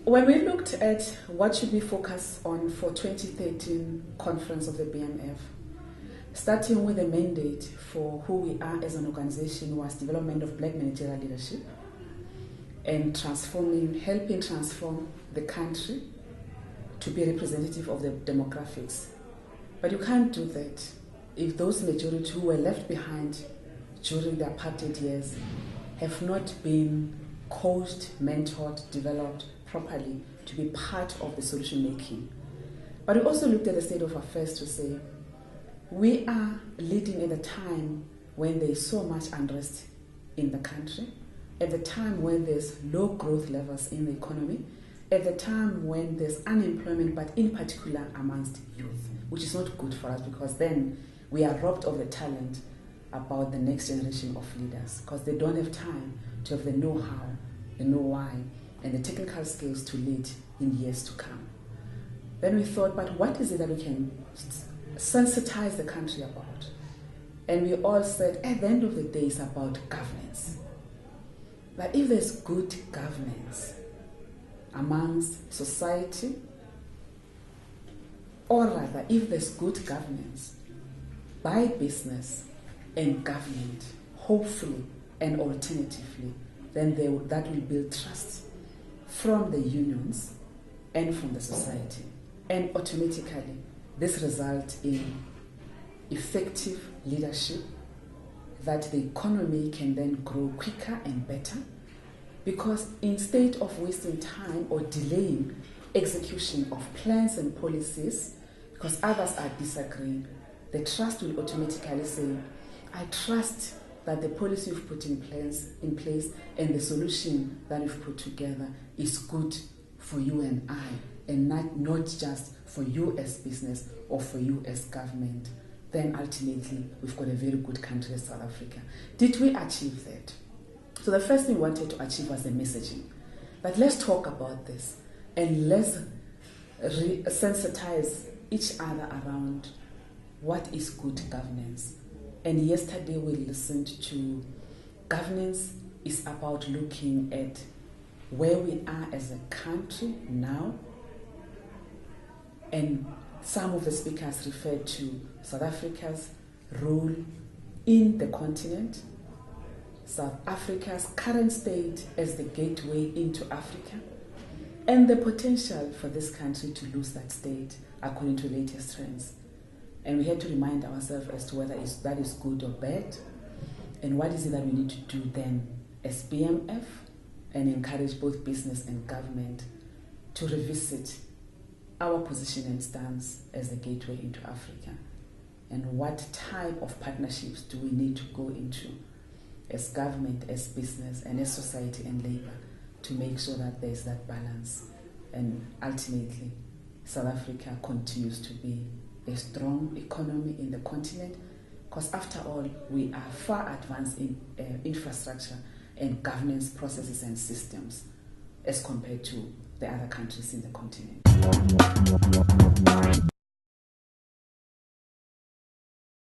When we looked at what should we focus on for 2013 conference of the BMF, starting with the mandate for who we are as an organization was development of black managerial leadership and helping transform the country to be representative of the demographics. But you can't do that if those majority who were left behind during the apartheid years have not been coached, mentored, developed properly to be part of the solution making. But we also looked at the state of affairs to say, we are leading at a time when there is so much unrest in the country, at the time when there's low growth levels in the economy, at the time when there's unemployment, but in particular amongst youth, which is not good for us because then we are robbed of the talent about the next generation of leaders because they don't have time to have the know-how, the know-why, and the technical skills to lead in years to come. Then we thought, but what is it that we can sensitize the country about? And we all said, at the end of the day, it's about governance. That if there's good governance amongst society, or rather, if there's good governance by business and government, hopefully and alternatively, then that will build trust from the unions and from the society. And automatically, this results in effective leadership that the economy can then grow quicker and better, because instead of wasting time or delaying execution of plans and policies because others are disagreeing, the trust will automatically say, I trust that the policy you've put in place and the solution that you've put together is good for you and I, and not just for you as business or for you as government. Then ultimately we've got a very good country as South Africa. Did we achieve that? So the first thing we wanted to achieve was the messaging. But let's talk about this and let's sensitize each other around what is good governance. And yesterday we listened to governance is about looking at where we are as a country now. And some of the speakers referred to South Africa's role in the continent, South Africa's current state as the gateway into Africa, and the potential for this country to lose that state according to latest trends. And we had to remind ourselves as to whether that is good or bad, and what is it that we need to do then as BMF, and encourage both business and government to revisit our position and stance as the gateway into Africa, and what type of partnerships do we need to go into as government, as business, and as society and labor to make sure that there's that balance, and ultimately South Africa continues to be a strong economy in the continent, because after all, we are far advanced in infrastructure and governance processes and systems as compared to the other countries in the continent.